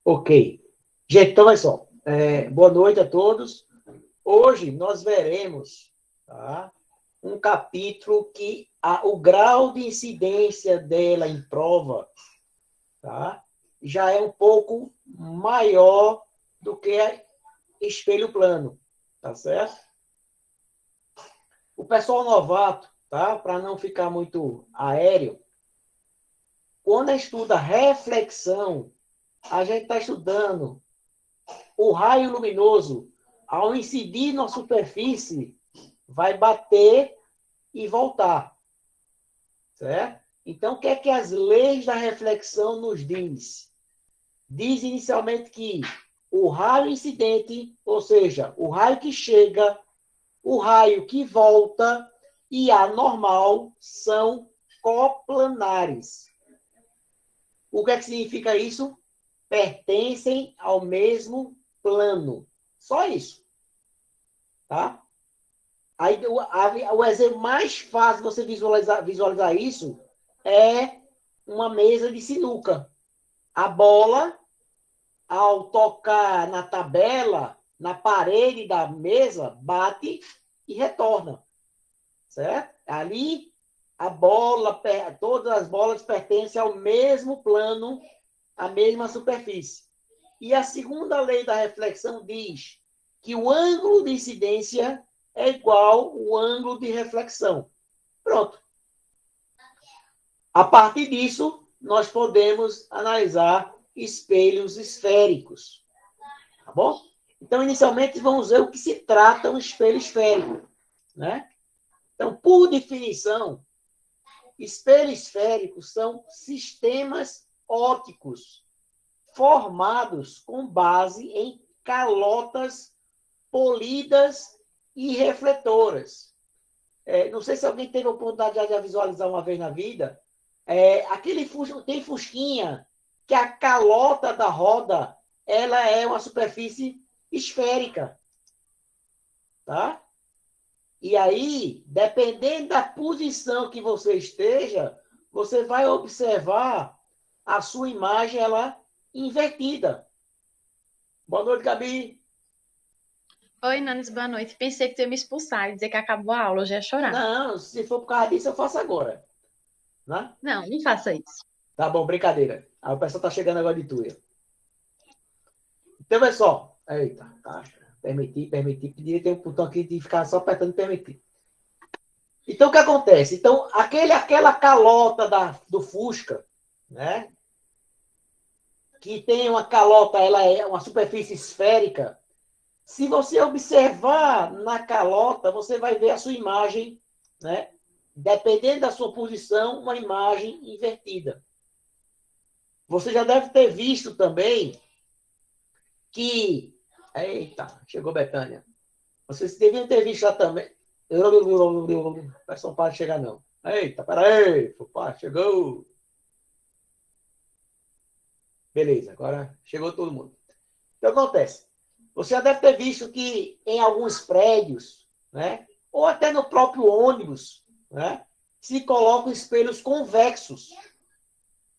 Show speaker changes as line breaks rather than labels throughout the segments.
Ok. Gente, então, olha só. Boa noite a todos. Hoje nós veremos, tá, um capítulo que o grau de incidência dela em prova, tá, já é um pouco maior do que espelho plano, tá certo? O pessoal novato, tá, para não ficar muito aéreo, quando estuda reflexão, a gente está estudando o raio luminoso, ao incidir na superfície, vai bater e voltar. Certo? Então, o que é que as leis da reflexão nos diz? Diz inicialmente que o raio incidente, ou seja, o raio que chega, o raio que volta e a normal são coplanares. O que é que significa isso? Pertencem ao mesmo plano. Só isso. Tá? Aí, o exemplo mais fácil de você visualizar isso é uma mesa de sinuca. A bola, ao tocar na tabela, na parede da mesa, bate e retorna. Certo? Ali, a bola, todas as bolas pertencem ao mesmo plano, à mesma superfície. E a segunda lei da reflexão diz que o ângulo de incidência é igual ao ângulo de reflexão. Pronto. A partir disso, nós podemos analisar espelhos esféricos. Tá bom? Então, inicialmente, vamos ver o que se trata um espelho esférico. Né? Então, por definição, espelhos esféricos são sistemas ópticos formados com base em calotas polidas e refletoras. Não sei se alguém teve a oportunidade de visualizar uma vez na vida. Tem fusquinha que a calota da roda ela é uma superfície esférica. Tá? E aí, dependendo da posição que você esteja, você vai observar a sua imagem ela invertida. Boa noite, Gabi.
Oi, Nanis, boa noite. Pensei que tu ia me expulsar e dizer que acabou a aula, eu já ia chorar.
Não, se for por causa disso, eu faço agora. Né?
Não, não faça isso.
Tá bom, brincadeira. Aí o pessoal tá chegando agora de Tuia. Então, pessoal. Eita, tá. Permitir. Podia ter um botão aqui de ficar só apertando permitir. Então, o que acontece? Então, aquela calota do Fusca, né? Que tem uma calota, ela é uma superfície esférica. Se você observar na calota, você vai ver a sua imagem, né? Dependendo da sua posição, uma imagem invertida. Você já deve ter visto também que... Eita, chegou Betânia. Vocês deviam ter visto lá também... O pessoal não para de chegar, não. Eita, peraí, opa, chegou. Beleza, agora chegou todo mundo. Então, o que acontece? Você já deve ter visto que em alguns prédios, né, ou até no próprio ônibus, né, se colocam espelhos convexos,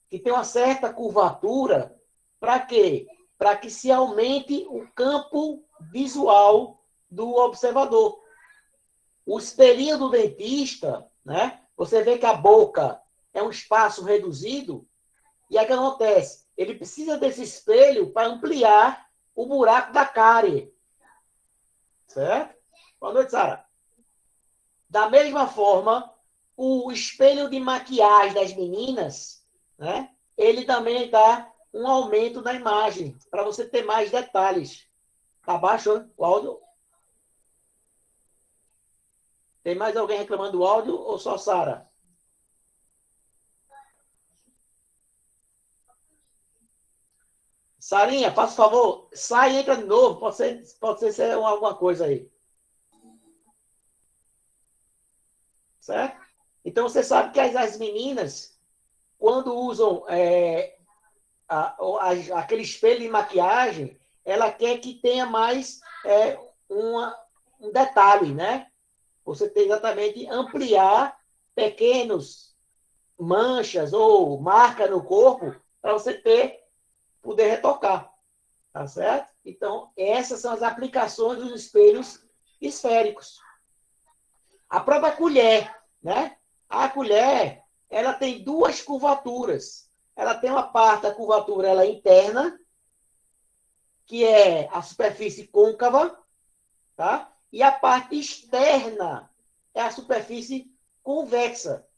que tem uma certa curvatura. Para quê? Para que se aumente o campo visual do observador. O espelhinho do dentista, né, você vê que a boca é um espaço reduzido, e aí o que acontece? Ele precisa desse espelho para ampliar o buraco da cárie. Certo? Boa noite, Sara. Da mesma forma, o espelho de maquiagem das meninas, né, ele também dá um aumento na imagem, para você ter mais detalhes. Tá baixo o áudio? Tem mais alguém reclamando do áudio ou só Sara? Sarinha, faça o favor, sai e entra de novo. Pode ser alguma coisa aí. Certo? Então, você sabe que as meninas, quando usam aquele espelho de maquiagem, ela quer que tenha mais um detalhe, né? Você tem exatamente ampliar pequenos manchas ou marca no corpo para você poder retocar. Tá certo? Então, essas são as aplicações dos espelhos esféricos. A própria colher, né? A colher, ela tem duas curvaturas. Ela tem uma parte da curvatura ela é interna, que é a superfície côncava, tá? E a parte externa é a superfície convexa.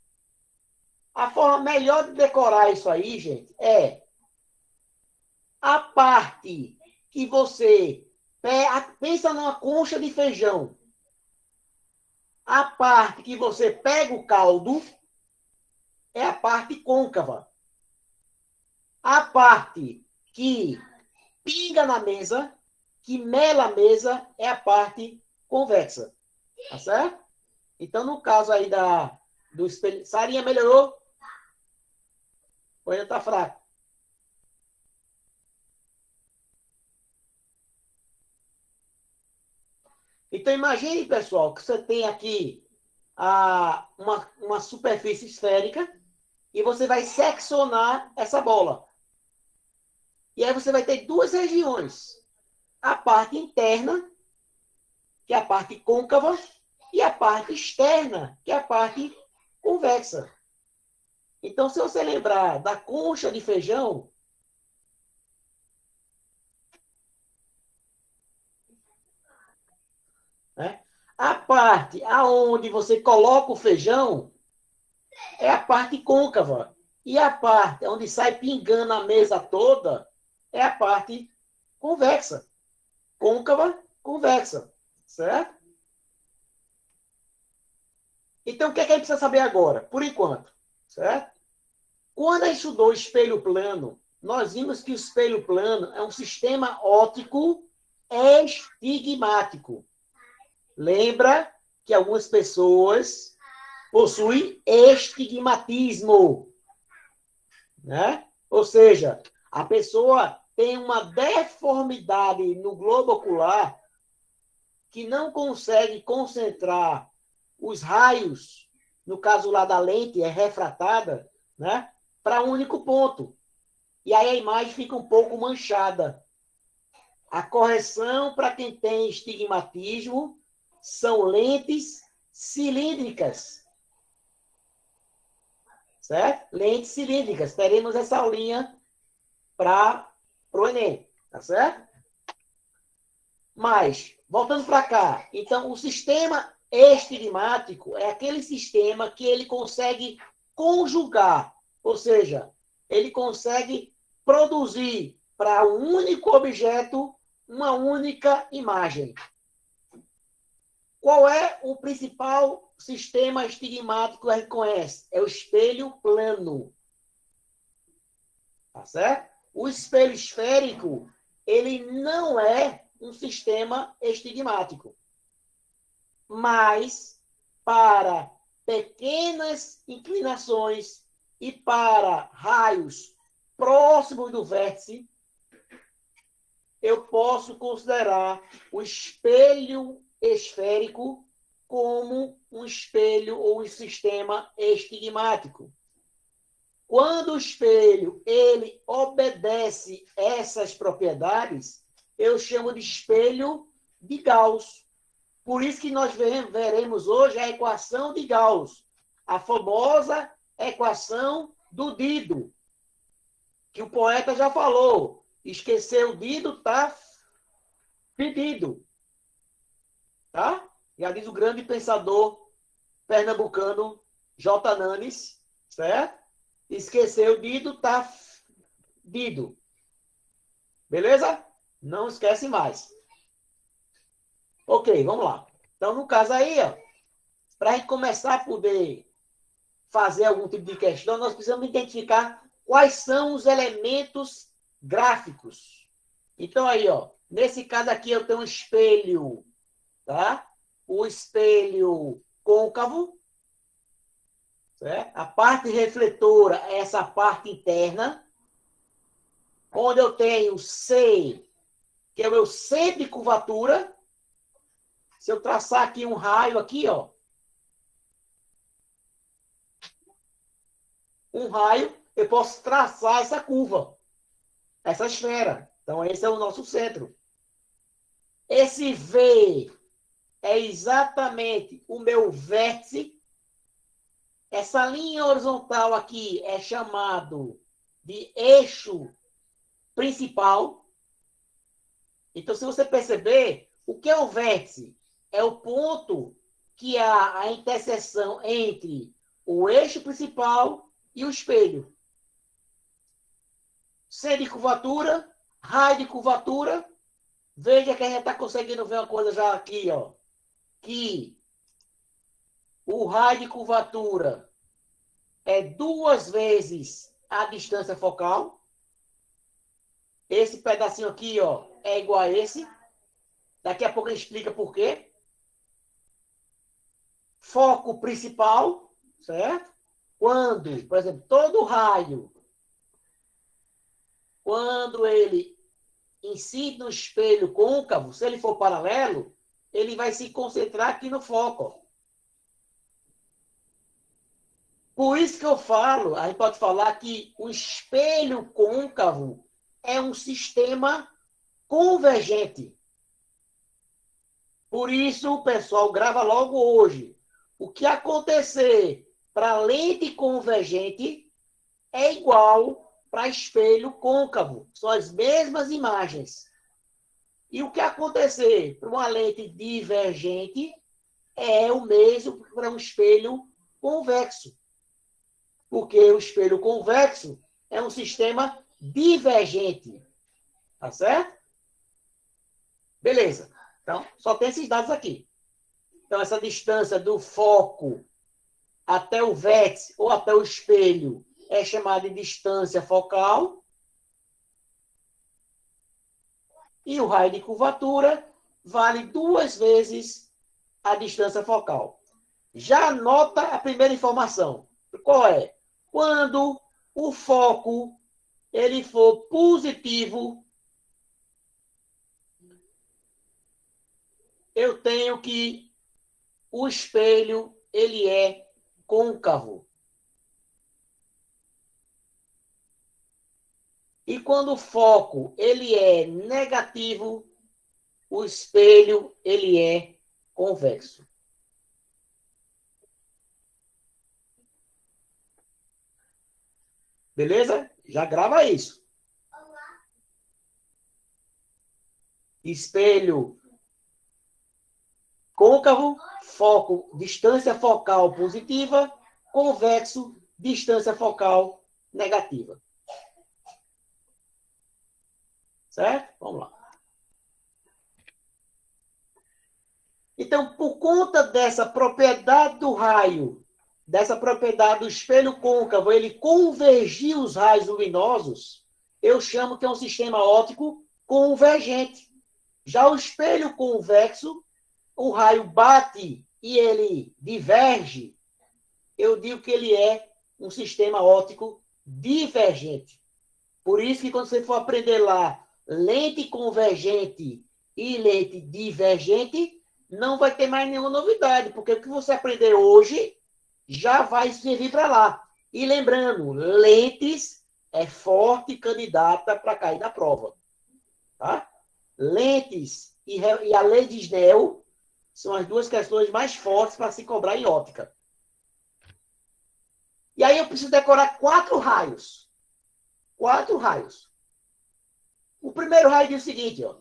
A forma melhor de decorar isso aí, gente, é a parte que você pensa numa concha de feijão. A parte que você pega o caldo é a parte côncava. A parte que pinga na mesa, que mela a mesa, é a parte convexa. Tá certo? Então, no caso aí do espelho... Sarinha, melhorou? Ou ainda tá fraco? Então, imagine, pessoal, que você tem aqui uma superfície esférica e você vai seccionar essa bola. E aí você vai ter duas regiões. A parte interna, que é a parte côncava, e a parte externa, que é a parte convexa. Então, se você lembrar da concha de feijão, né, a parte aonde você coloca o feijão é a parte côncava. E a parte onde sai pingando a mesa toda é a parte convexa. Côncava, convexa. Certo? Então, o que é que a gente precisa saber agora, por enquanto? Certo? Quando a gente estudou o espelho plano, nós vimos que o espelho plano é um sistema óptico estigmático. Lembra que algumas pessoas possuem estigmatismo, né? Ou seja, a pessoa tem uma deformidade no globo ocular que não consegue concentrar os raios, no caso lá da lente é refratada, né, para um único ponto. E aí a imagem fica um pouco manchada. A correção para quem tem estigmatismo são lentes cilíndricas. Certo? Lentes cilíndricas. Teremos essa aulinha para o Enem. Tá certo? Mas, voltando para cá. Então, o sistema estigmático é aquele sistema que ele consegue conjugar, ou seja, ele consegue produzir para um único objeto uma única imagem. Qual é o principal sistema estigmático que a gente conhece? É o espelho plano. Tá certo? O espelho esférico, ele não é um sistema estigmático. Mas, para pequenas inclinações e para raios próximos do vértice, eu posso considerar o espelho esférico como um espelho ou um sistema estigmático. Quando o espelho ele obedece essas propriedades, eu chamo de espelho de Gauss. Por isso que nós veremos hoje a equação de Gauss, a famosa equação do Dido, que o poeta já falou. Esquecer o Dido está pedido. Tá? Já diz o grande pensador pernambucano J. Nanes, certo? Esquecer o Dido está Dido. Beleza? Não esquece mais. Ok, vamos lá. Então, no caso aí, para a gente começar a poder fazer algum tipo de questão, nós precisamos identificar quais são os elementos gráficos. Então, aí, nesse caso aqui, eu tenho um espelho, tá? O espelho côncavo, certo? A parte refletora é essa parte interna, onde eu tenho C, que é o meu centro de curvatura. Se eu traçar aqui um raio aqui, um raio, eu posso traçar essa curva, essa esfera, Então, esse é o nosso centro. Esse V é exatamente o meu vértice. Essa linha horizontal aqui é chamado de eixo principal. Então, se você perceber, o que é o vértice? É o ponto que há a interseção entre o eixo principal e o espelho. C de curvatura, raio de curvatura. Veja que a gente está conseguindo ver uma coisa já aqui, ó. Que o raio de curvatura é 2 vezes a distância focal. Esse pedacinho aqui, ó, é igual a esse. Daqui a pouco a gente explica por quê. Foco principal, certo? Quando, por exemplo, todo raio, quando ele incide no espelho côncavo, se ele for paralelo, ele vai se concentrar aqui no foco, ó. Por isso que eu falo, a gente pode falar que o espelho côncavo é um sistema convergente. Por isso, pessoal, grava logo hoje. O que acontecer para lente convergente é igual para espelho côncavo. São as mesmas imagens. E o que acontecer para uma lente divergente é o mesmo para um espelho convexo. Porque o espelho convexo é um sistema divergente. Tá certo? Beleza. Então, só tem esses dados aqui. Então, essa distância do foco até o vértice ou até o espelho é chamada de distância focal. E o raio de curvatura vale 2 vezes a distância focal. Já anota a primeira informação. Qual é? Quando o foco ele for positivo, eu tenho que o espelho ele é côncavo. E quando o foco ele é negativo, o espelho ele é convexo. Beleza? Já grava isso. Espelho côncavo, foco, distância focal positiva, convexo, distância focal negativa. Certo? Vamos lá. Então, por conta dessa propriedade do raio, dessa propriedade do espelho côncavo, ele convergir os raios luminosos, eu chamo que é um sistema óptico convergente. Já o espelho convexo, o raio bate e ele diverge, eu digo que ele é um sistema óptico divergente. Por isso que quando você for aprender lá lente convergente e lente divergente, não vai ter mais nenhuma novidade, porque o que você aprender hoje já vai servir para lá. E lembrando, lentes é forte candidata para cair na prova. Tá? Lentes e a lei de Snell são as duas questões mais fortes para se cobrar em óptica. E aí eu preciso decorar 4 raios. 4 raios. O primeiro raio diz o seguinte, ó.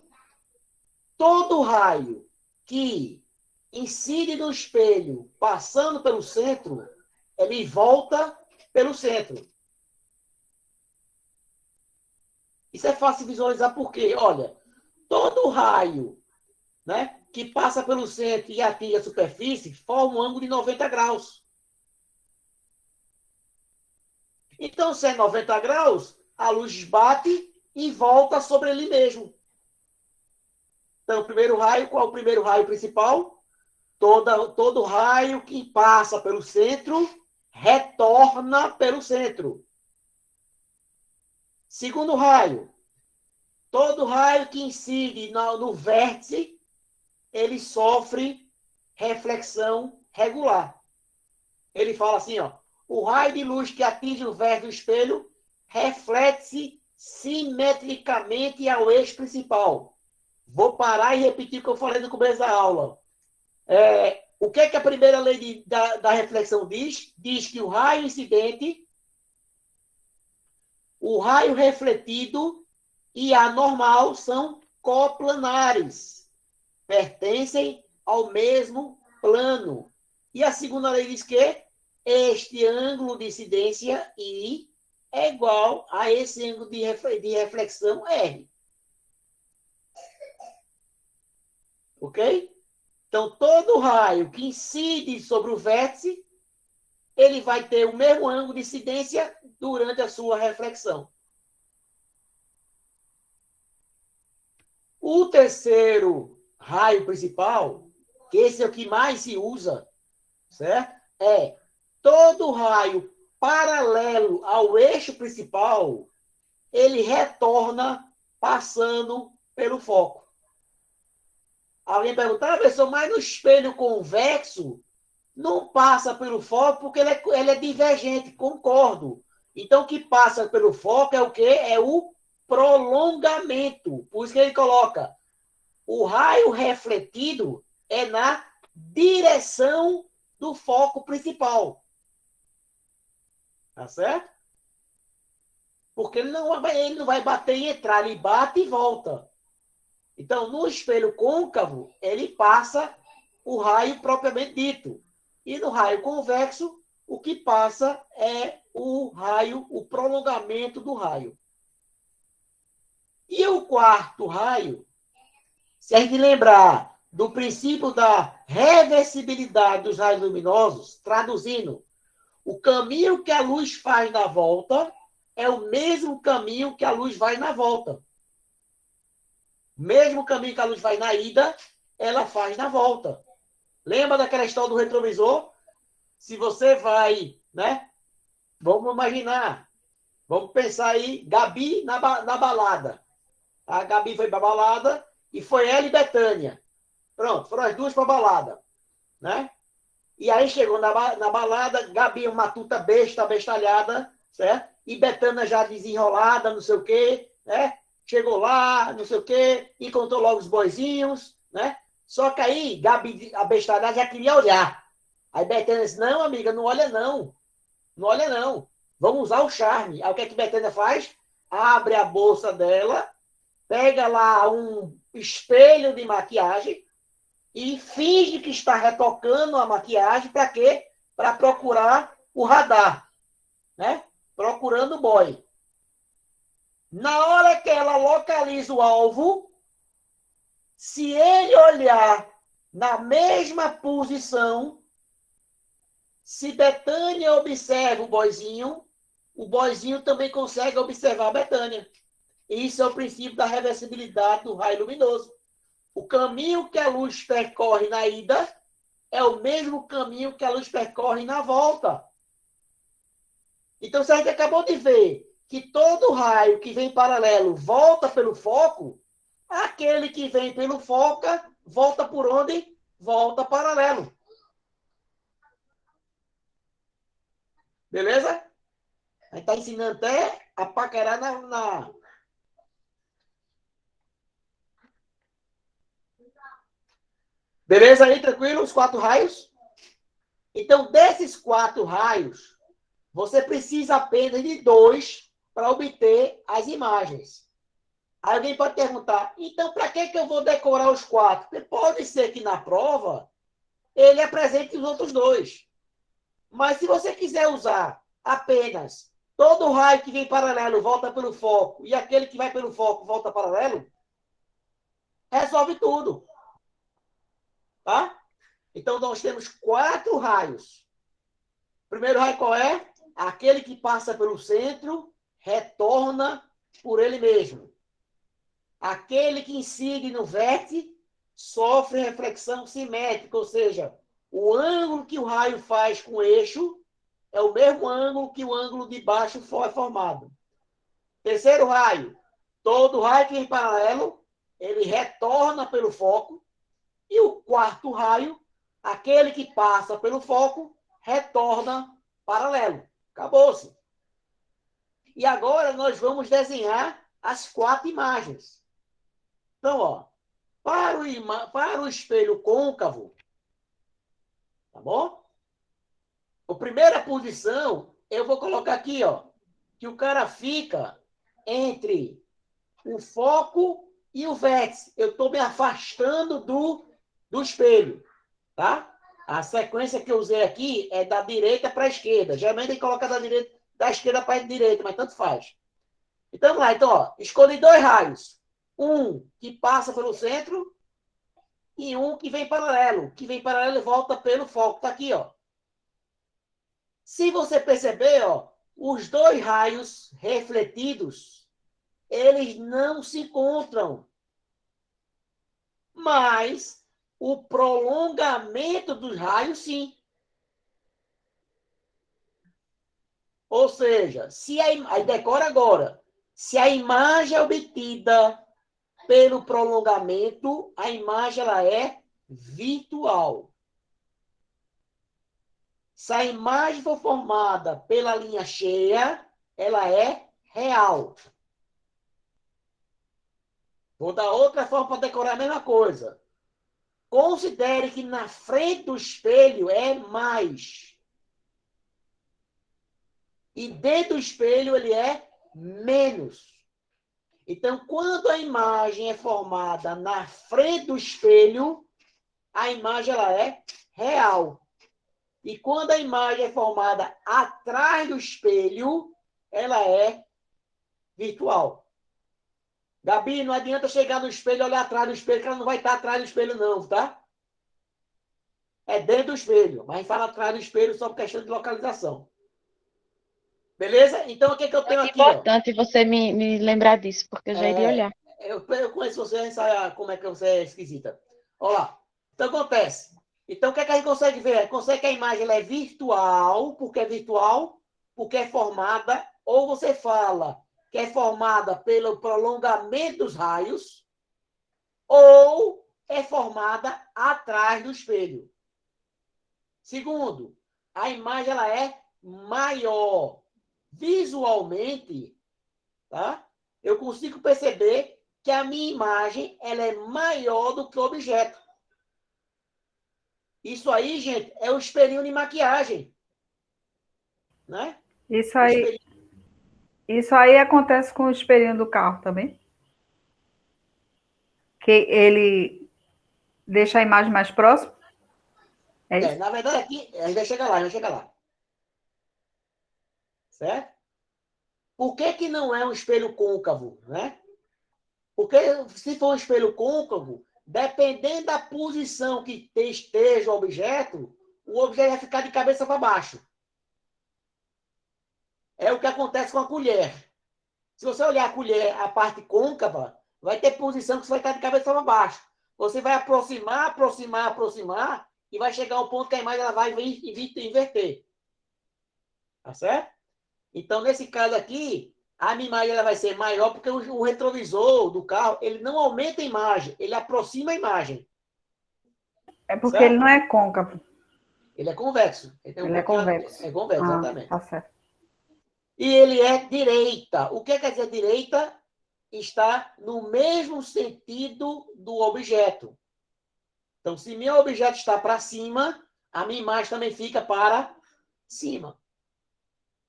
Todo raio que incide no espelho passando pelo centro, ele volta pelo centro. Isso é fácil de visualizar porque, olha, todo raio, né, que passa pelo centro e atinge a superfície forma um ângulo de 90 graus. Então, se é 90 graus, a luz bate e volta sobre ele mesmo. Então, o primeiro raio, qual é o primeiro raio principal? Todo raio que passa pelo centro, retorna pelo centro. Segundo raio, todo raio que incide no vértice, ele sofre reflexão regular. Ele fala assim, ó, o raio de luz que atinge o vértice do espelho reflete-se simetricamente ao eixo principal. Vou parar e repetir o que eu falei no começo da aula. O que a primeira lei da reflexão diz? Diz que o raio incidente, o raio refletido e a normal são coplanares. Pertencem ao mesmo plano. E a segunda lei diz que este ângulo de incidência I é igual a esse ângulo de reflexão R. Ok? Então, todo raio que incide sobre o vértice, ele vai ter o mesmo ângulo de incidência durante a sua reflexão. O terceiro raio principal, que esse é o que mais se usa, certo? Todo raio paralelo ao eixo principal, ele retorna passando pelo foco. Alguém pergunta, professor, mas no espelho convexo não passa pelo foco porque ele é divergente, concordo. Então, o que passa pelo foco é o quê? É o prolongamento. Por isso que ele coloca o raio refletido é na direção do foco principal. Tá certo? Porque ele não vai bater e entrar, ele bate e volta. Então, no espelho côncavo, ele passa o raio propriamente dito. E no raio convexo, o que passa é o raio, o prolongamento do raio. E o quarto raio, se a gente lembrar do princípio da reversibilidade dos raios luminosos, traduzindo, o caminho que a luz faz na volta é o mesmo caminho que a luz vai na volta. Mesmo caminho que a luz faz na ida, ela faz na volta. Lembra daquela história do retrovisor? Se você vai, né? Vamos imaginar. Vamos pensar aí, Gabi na balada. A Gabi foi para a balada e foi ela e Betânia. Pronto, foram as duas para a balada, né? E aí chegou na balada, Gabi uma tuta bestalhada, certo? E Betânia já desenrolada, não sei o quê, né? Chegou lá, não sei o quê, encontrou logo os boizinhos, né? Só que aí, Gabi, a bestalhada, já queria olhar. Aí Betânia disse, não, amiga, não olha não. Não olha não. Vamos usar o charme. Aí o que é que Betânia faz? Abre a bolsa dela, pega lá um espelho de maquiagem e finge que está retocando a maquiagem para quê? Para procurar o radar, né? Procurando o boy. Na hora que ela localiza o alvo, se ele olhar na mesma posição, se Betânia observa o boizinho também consegue observar a Betânia. Isso é o princípio da reversibilidade do raio luminoso. O caminho que a luz percorre na ida é o mesmo caminho que a luz percorre na volta. Então, se a gente acabou de ver que todo raio que vem paralelo volta pelo foco, aquele que vem pelo foco volta por onde? Volta paralelo. Beleza? A gente está ensinando até a paquerar na... Beleza aí, tranquilo? Os 4 raios? Então, desses 4 raios, você precisa apenas de 2 para obter as imagens. Aí alguém pode perguntar, então, para que eu vou decorar os 4? Porque pode ser que na prova ele apresente os outros 2. Mas se você quiser usar apenas todo raio que vem paralelo volta pelo foco e aquele que vai pelo foco volta paralelo, resolve tudo. Tá? Então, nós temos 4 raios. O primeiro raio qual é? Aquele que passa pelo centro, retorna por ele mesmo. Aquele que incide no vértice, sofre reflexão simétrica, ou seja, o ângulo que o raio faz com o eixo é o mesmo ângulo que o ângulo de baixo foi formado. Terceiro raio, todo raio que vem paralelo, ele retorna pelo foco. E o quarto raio, aquele que passa pelo foco, retorna paralelo. Acabou-se. E agora nós vamos desenhar as 4 imagens. Então, ó, para o espelho côncavo, tá bom? A primeira posição, eu vou colocar aqui, ó, que o cara fica entre o foco e o vértice. Eu estou me afastando do espelho, tá? A sequência que eu usei aqui é da direita para a esquerda. Geralmente tem que colocar da esquerda para a direita, mas tanto faz. Então, vamos lá. Então, ó, escolhi 2 raios. Um que passa pelo centro e um que vem paralelo. Que vem paralelo e volta pelo foco. Tá aqui, ó. Se você perceber, ó, os 2 raios refletidos, eles não se encontram. Mas o prolongamento dos raios, sim. Ou seja, se aí decora agora, se a imagem é obtida pelo prolongamento, a imagem ela é virtual. Se a imagem for formada pela linha cheia, ela é real. Vou dar outra forma para decorar a mesma coisa. Considere que na frente do espelho é mais. E dentro do espelho ele é menos. Então, quando a imagem é formada na frente do espelho, a imagem ela é real. E quando a imagem é formada atrás do espelho, ela é virtual. Gabi, não adianta chegar no espelho e olhar atrás do espelho, que ela não vai estar atrás do espelho, não, tá? É dentro do espelho, mas fala atrás do espelho só por questão de localização. Beleza? Então, o que eu tenho
É
aqui, ó?
importante você me lembrar disso, porque eu já iria olhar.
Eu conheço você, a gente sabe como é que você é esquisita. Olha lá. Então, acontece. Então, o que a gente consegue ver? Consegue que a imagem ela é virtual, porque é formada, ou você fala que é formada pelo prolongamento dos raios, ou é formada atrás do espelho. Segundo, a imagem ela é maior. Visualmente, tá? Eu consigo perceber que a minha imagem ela é maior do que o objeto. Isso aí, gente, é o espelhinho de maquiagem. Né?
Isso aí acontece com o espelhinho do carro também? Que ele deixa a imagem mais próxima? É isso?
Na verdade, aqui, a gente vai chegar lá, a gente vai chegar lá. Certo? Por que não é um espelho côncavo, né? Porque se for um espelho côncavo, dependendo da posição que esteja o objeto vai ficar de cabeça para baixo. É o que acontece com a colher. Se você olhar a colher, a parte côncava, vai ter posição que você vai estar de cabeça para baixo. Você vai aproximar, e vai chegar ao ponto que a imagem ela vai inverter. Tá certo? Então, nesse caso aqui, a minha imagem ela vai ser maior porque o retrovisor do carro, ele não aumenta a imagem, ele aproxima a imagem.
É porque
Certo?
ele não é côncavo.
Ele é convexo.
Ele é convexo.
É convexo, exatamente.
Tá certo.
E ele é direita. O que quer dizer direita? Está no mesmo sentido do objeto. Então, se meu objeto está para cima, a minha imagem também fica para cima.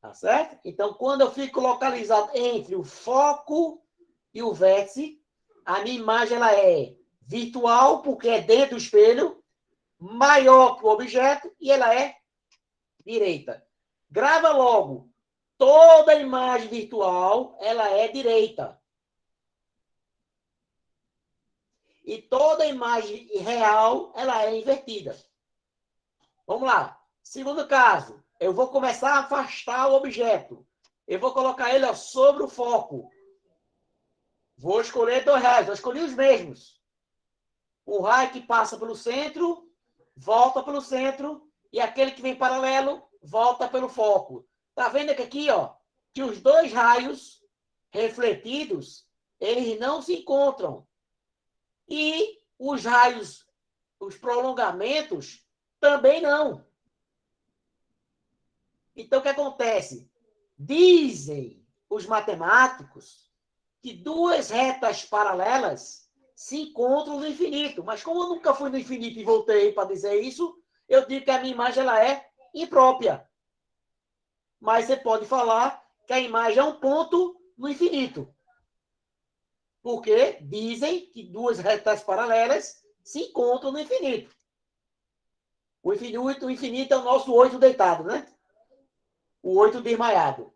Tá certo? Então, quando eu fico localizado entre o foco e o vértice, a minha imagem ela é virtual, porque é dentro do espelho, maior que o objeto, e ela é direita. Grava logo. Toda imagem virtual, ela é direita. E toda imagem real, ela é invertida. Vamos lá. Segundo caso, eu vou começar a afastar o objeto. Eu vou colocar ele sobre o foco. Vou escolher 2 raios. Eu escolhi os mesmos. O raio que passa pelo centro, volta pelo centro. E aquele que vem paralelo, volta pelo foco. Tá vendo aqui, ó, que os 2 raios refletidos, eles não se encontram. E os raios, os prolongamentos, também não. Então, o que acontece? Dizem os matemáticos que duas retas paralelas se encontram no infinito. Mas como eu nunca fui no infinito e voltei para dizer isso, eu digo que a minha imagem ela é imprópria. Mas você pode falar que a imagem é um ponto no infinito. Porque dizem que duas retas paralelas se encontram no infinito. O infinito é o nosso 8 deitado, né? O 8 desmaiado.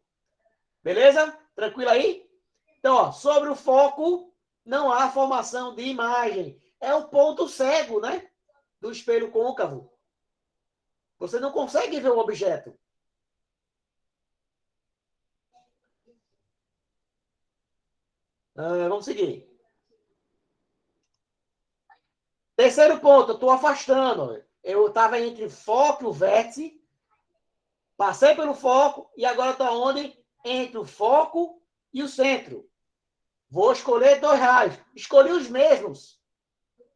Beleza? Tranquilo aí? Então, ó, sobre o foco, não há formação de imagem. É o ponto cego, né? Do espelho côncavo. Você não consegue ver o objeto. Vamos seguir. Terceiro ponto, eu estou afastando. Eu estava entre o foco e o vértice, passei pelo foco e agora estou onde? Entre o foco e o centro. Vou escolher dois raios. Escolhi os mesmos.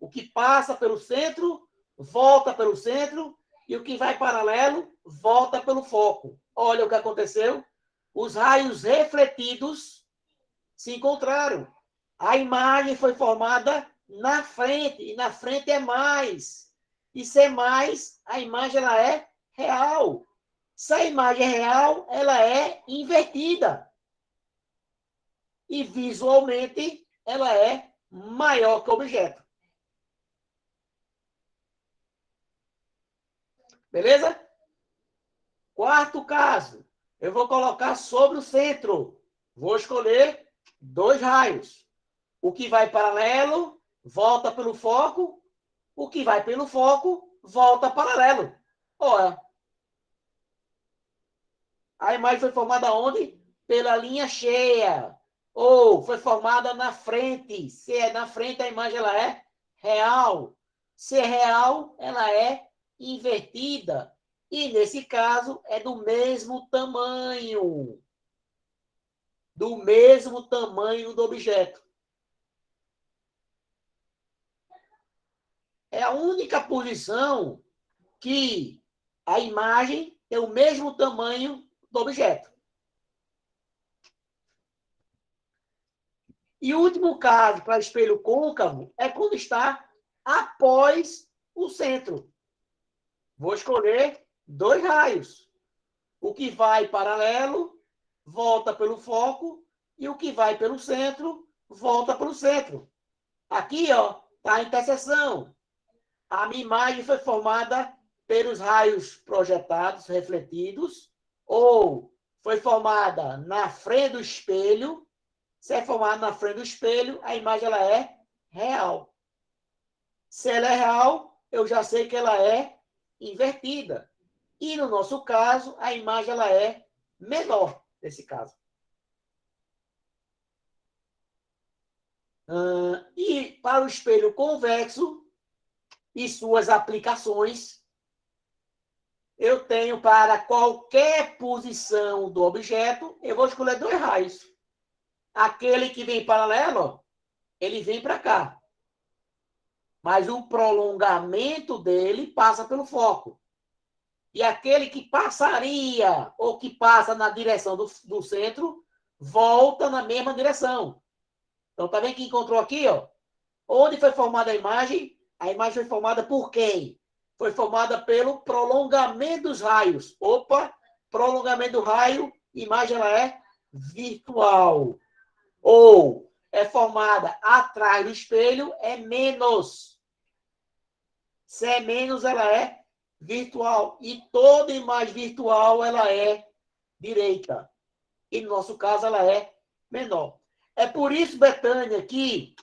O que passa pelo centro, volta pelo centro, e o que vai paralelo, volta pelo foco. Olha o que aconteceu. Os raios refletidos se encontraram. A imagem foi formada na frente, e na frente é mais. E ser mais, a imagem ela é real. Se a imagem é real, ela é invertida. E visualmente, ela é maior que o objeto. Beleza? Quarto caso, eu vou colocar sobre o centro. Vou escolher dois raios. O que vai paralelo, volta pelo foco. O que vai pelo foco, volta paralelo. Olha, a imagem foi formada onde? Pela linha cheia. Ou foi formada na frente. Se é na frente, a imagem ela é real. Se é real, ela é invertida. E, nesse caso, é do mesmo tamanho. Do mesmo tamanho do objeto. É a única posição que a imagem tem o mesmo tamanho do objeto. E o último caso para espelho côncavo é quando está após o centro. Vou escolher dois raios. O que vai paralelo, volta pelo foco, e o que vai pelo centro, volta pelo centro. Aqui, ó, está a interseção. A minha imagem foi formada pelos raios projetados, refletidos, ou foi formada na frente do espelho. Se é formada na frente do espelho, a imagem ela é real. Se ela é real, eu já sei que ela é invertida. E, no nosso caso, a imagem ela é menor, nesse caso. E para o espelho convexo e suas aplicações, eu tenho para qualquer posição do objeto, eu vou escolher dois raios. Aquele que vem paralelo, ele vem para cá. Mas o prolongamento dele passa pelo foco. E aquele que passaria, ou que passa na direção do centro, volta na mesma direção. Então, tá vendo que encontrou aqui, ó? Onde foi formada a imagem? A imagem foi formada por quem? Foi formada pelo prolongamento dos raios. Opa, prolongamento do raio, imagem ela é virtual. Ou é formada atrás do espelho, é menos. Se é menos, ela é virtual. E toda imagem virtual, ela é direita. E, no nosso caso, ela é menor. É por isso, Betânia, que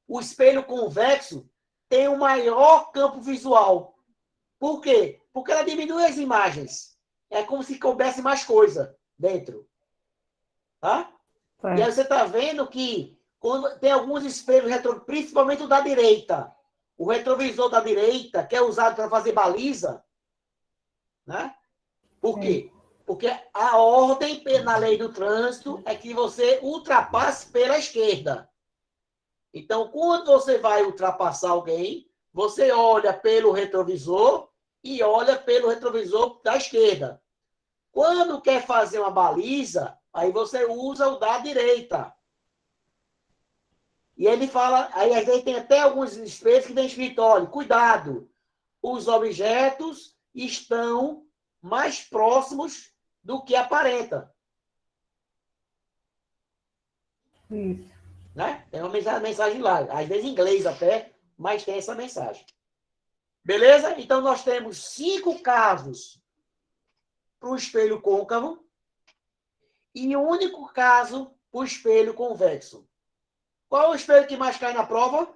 o espelho convexo tem um maior campo visual. Por quê? Porque ela diminui as imagens. É como se coubesse mais coisa dentro. Tá? E aí você está vendo que quando tem alguns espelhos, principalmente o da direita, o retrovisor da direita, que é usado para fazer baliza, né? Por quê? Porque a ordem na lei do trânsito é que você ultrapasse pela esquerda. Então, quando você vai ultrapassar alguém, você olha pelo retrovisor e olha pelo retrovisor da esquerda. Quando quer fazer uma baliza, aí você usa o da direita. E ele fala, aí às vezes tem até alguns espelhos que vem escrito, olha, cuidado, os objetos estão mais próximos do que aparenta.
Isso.
Né? Tem uma mensagem lá, às vezes em inglês até, mas tem essa mensagem. Beleza? Então, nós temos 5 casos para o espelho côncavo e um único caso para o espelho convexo. Qual é o espelho que mais cai na prova?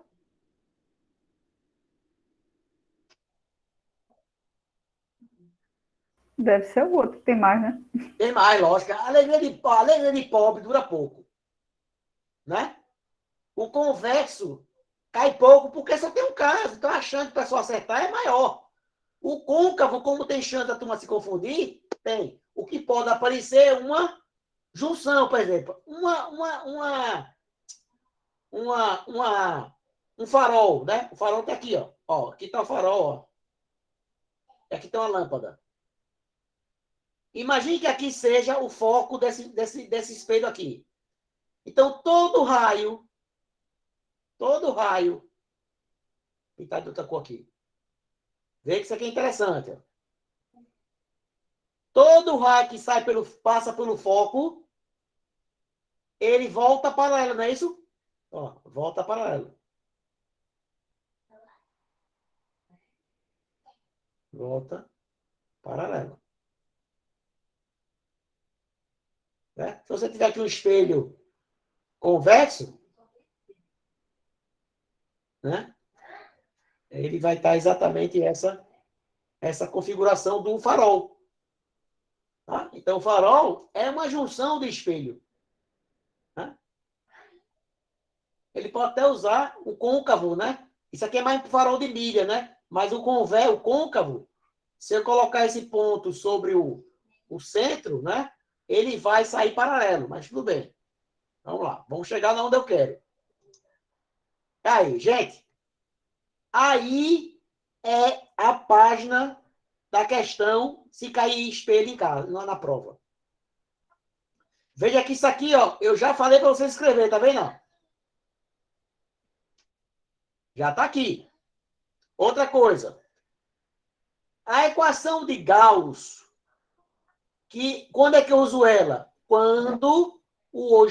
Deve ser o outro, tem mais, né?
Tem mais, lógico. A alegria de pobre dura pouco. Né? O convexo cai pouco porque só tem um caso. Então, a chance de a pessoa acertar é maior. O côncavo, como tem chance da turma se confundir, tem. O que pode aparecer é uma junção, por exemplo. Um farol, né? O farol está aqui, ó. Ó, aqui está o farol, ó. E aqui está uma lâmpada. Imagine que aqui seja o foco desse espelho aqui. Então, todo raio, pintar de outra cor aqui. Vê que isso aqui é interessante. Ó. Todo raio que passa pelo foco, ele volta paralelo, não é isso? Ó, volta paralelo. Volta paralelo. Né? Se você tiver aqui um espelho convexo, né? Ele vai estar exatamente essa configuração do farol. Tá? Então, o farol é uma junção de espelho. Né? Ele pode até usar o côncavo, né? Isso aqui é mais para o farol de milha, né? Mas o côncavo, se eu colocar esse ponto sobre o centro, né? Ele vai sair paralelo, mas tudo bem. Vamos lá, vamos chegar lá onde eu quero. Aí, gente, aí é a página da questão se cair espelho em casa, lá na prova. Veja que isso aqui, ó, eu já falei para vocês escrever, tá vendo? Já está aqui. Outra coisa. A equação de Gauss, que quando é que eu uso ela? Quando o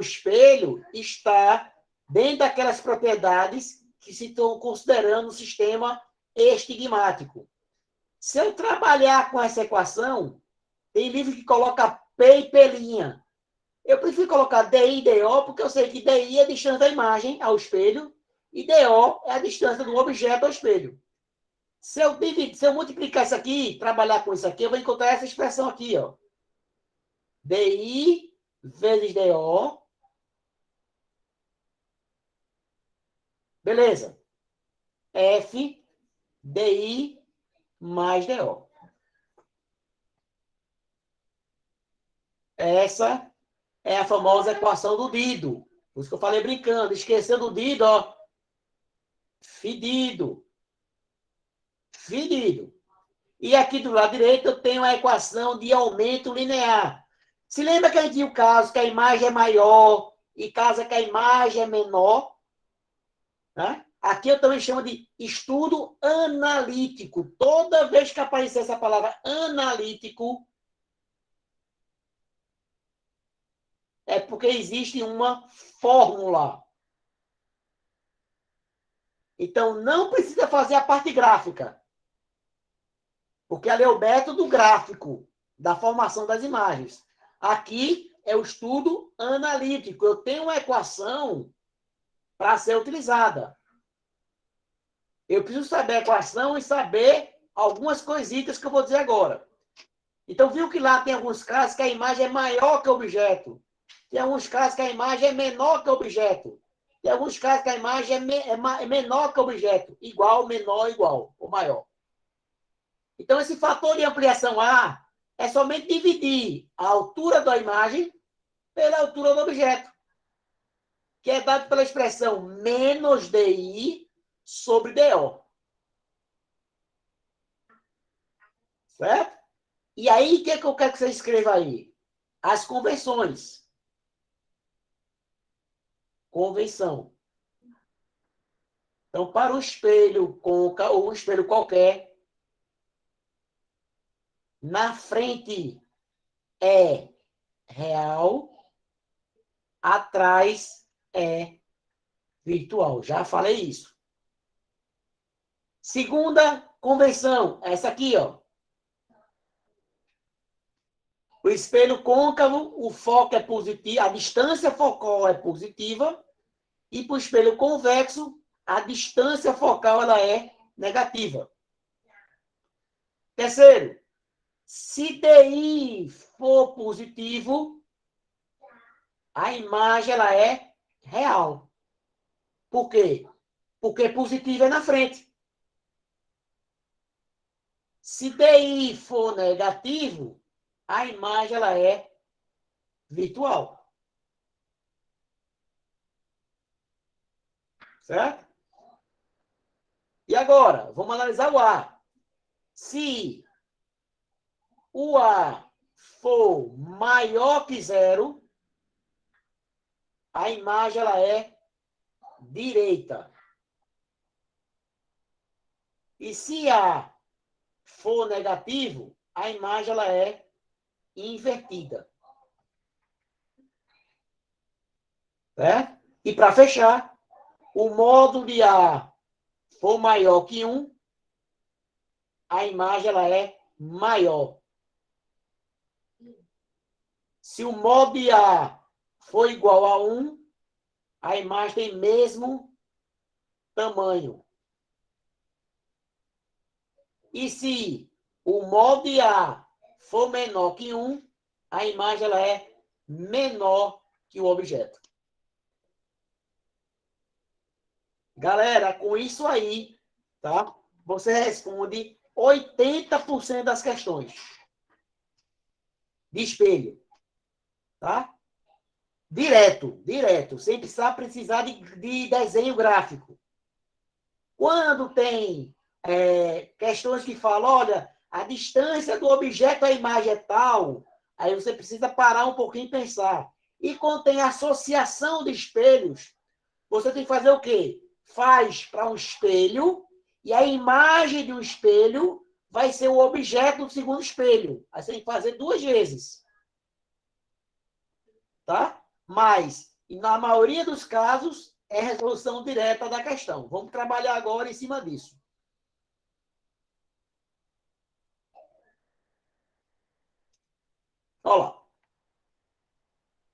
espelho está dentro daquelas propriedades que se estão considerando um sistema estigmático. Se eu trabalhar com essa equação, tem livro que coloca P e P'. Eu prefiro colocar DI e DO, porque eu sei que DI é a distância da imagem ao espelho e DO é a distância do objeto ao espelho. Se eu multiplicar isso aqui, trabalhar com isso aqui, eu vou encontrar essa expressão aqui, ó. DI vezes DO. Beleza. F DI mais DO. Essa é a famosa equação do Dido. Por isso que eu falei brincando. Esquecendo o Dido, ó. Fedido. Fedido. E aqui do lado direito eu tenho a equação de aumento linear. Se lembra que a gente tinha o caso que a imagem é maior e caso que a imagem é menor? Né? Aqui eu também chamo de estudo analítico. Toda vez que aparecer essa palavra analítico, é porque existe uma fórmula. Então, não precisa fazer a parte gráfica. Porque ali é o método gráfico da formação das imagens. Aqui é o estudo analítico. Eu tenho uma equação para ser utilizada. Eu preciso saber a equação e saber algumas coisitas que eu vou dizer agora. Então, viu que lá tem alguns casos que a imagem é maior que o objeto. Tem alguns casos que a imagem é menor que o objeto. Tem alguns casos que a imagem é menor que o objeto. Igual, menor, igual, ou maior. Então, esse fator de ampliação A é somente dividir a altura da imagem pela altura do objeto, que é dado pela expressão menos DI sobre DO. Certo? E aí, o que eu quero que você escreva aí? As convenções. Convenção. Então, para o espelho côncavo ou um espelho qualquer, na frente é real, atrás é virtual. Já falei isso. Segunda convenção, essa aqui, ó. O espelho côncavo, o foco é positivo, a distância focal é positiva, e para o espelho convexo, a distância focal ela é negativa. Terceiro, se DI for positivo, a imagem ela é real. Por quê? Porque positivo é na frente. Se DI for negativo, a imagem ela é virtual. Certo? E agora, vamos analisar o A. Se o A for maior que zero, a imagem ela é direita. E se A for negativo, a imagem ela é invertida. Certo? E para fechar, o módulo de A for maior que 1, a imagem ela é maior. Se o módulo de A for igual a 1, a imagem tem mesmo tamanho. E se o módulo de A for menor que 1, a imagem ela é menor que o objeto. Galera, com isso aí, tá? Você responde 80% das questões de espelho, tá? Direto, sem precisar de desenho gráfico. Quando tem questões que falam, olha, a distância do objeto à imagem é tal, aí você precisa parar um pouquinho e pensar. E quando tem associação de espelhos, você tem que fazer o quê? Faz para um espelho, e a imagem de um espelho vai ser o objeto do segundo espelho. Aí você tem que fazer 2 vezes. Tá? Mas, na maioria dos casos, é resolução direta da questão. Vamos trabalhar agora em cima disso. Olha lá.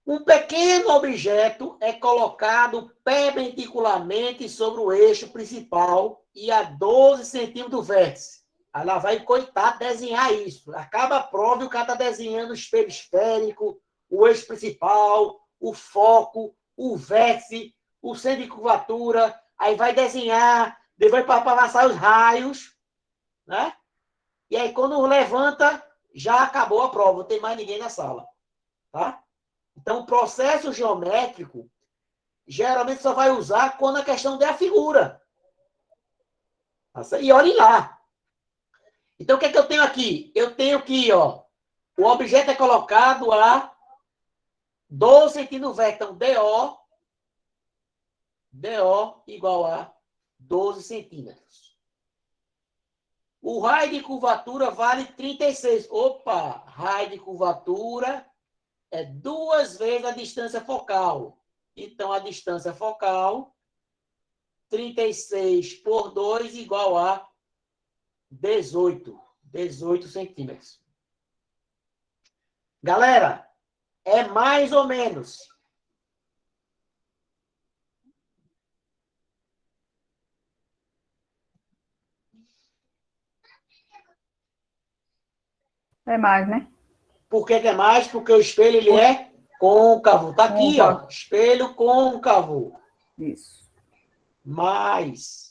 Um pequeno objeto é colocado perpendicularmente sobre o eixo principal e a 12 centímetros do vértice. Aí lá vai, coitado, desenhar isso. Acaba a prova e o cara está desenhando o espelho esférico, o eixo principal, o foco, o vértice, o centro de curvatura. Aí vai desenhar, depois para passar os raios, né? E aí, quando levanta, já acabou a prova, não tem mais ninguém na sala. Tá? Então, o processo geométrico, geralmente só vai usar quando a questão der a figura. E olhem lá. Então, o que é que eu tenho aqui? Eu tenho aqui, ó, o objeto é colocado a 12 centímetros do vértice. Então, DO igual a 12 centímetros. O raio de curvatura vale 36. Opa, raio de curvatura é 2 vezes a distância focal. Então, a distância focal, 36 por 2 igual a 18 centímetros. Galera, é mais ou menos.
É mais, né?
Por que é mais? Porque o espelho ele é côncavo. Tá aqui, ó. Espelho côncavo.
Isso.
Mais.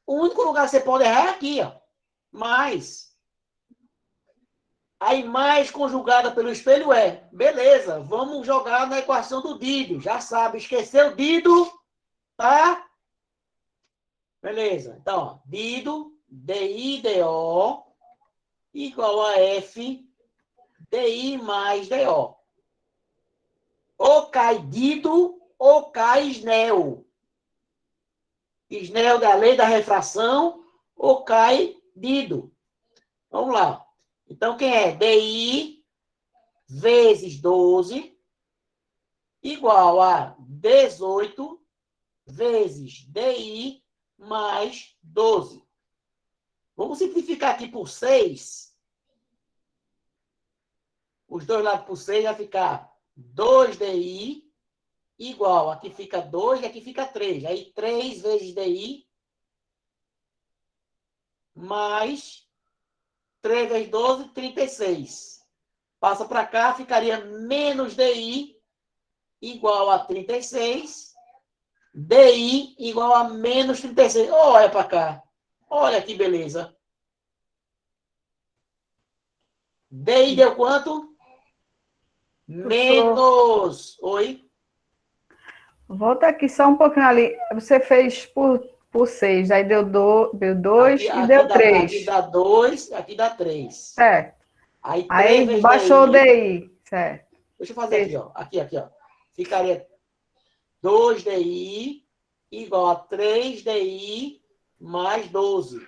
O único lugar que você pode errar é aqui, ó. Mais. A imagem conjugada pelo espelho é, beleza, vamos jogar na equação do Dido. Já sabe, esqueceu o Dido, tá? Beleza. Então, ó, Dido, DI/DO, igual a F, DI mais DO. Ou cai Dido, ou cai Snell. Snell da lei da refração ou cai Dido. Vamos lá. Então, quem é? DI vezes 12 igual a 18 vezes DI mais 12. Vamos simplificar aqui por 6. Os dois lados por 6 vai ficar 2DI igual. Aqui fica 2 e aqui fica 3. Aí 3 vezes DI mais 3 vezes 12, 36. Passa para cá, ficaria menos DI igual a 36. DI igual a menos 36. Olha para cá. Olha que beleza. DI deu quanto? Menos. Oi?
Volta aqui só um pouquinho ali. Você fez por 6, aí deu 2 e deu 3.
Aqui dá 2, aqui dá 3.
Certo.
Aí 3
Aí
vezes
baixou o
DI.
DI. Certo.
Deixa eu fazer aqui, ó. Aqui, ó. Ficaria 2DI igual a 3DI mais 12.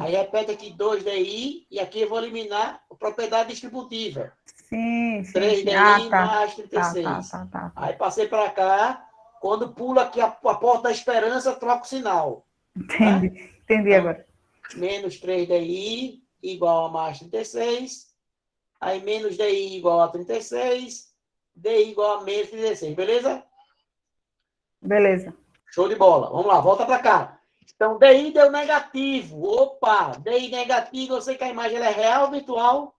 Aí repete aqui 2DI e aqui eu vou eliminar a propriedade distributiva.
Sim.
3DI mais 36.
Tá.
Aí passei para cá. Quando pula aqui a porta da esperança, troca o sinal.
Entendi.
Né?
Entendi
Então,
agora.
menos 3DI igual a mais 36. Aí menos DI igual a 36. DI igual a menos 36. Beleza?
Beleza.
Show de bola. Vamos lá, volta para cá. Então, DI deu negativo. Opa, DI negativo, eu sei que a imagem ela é real ou virtual?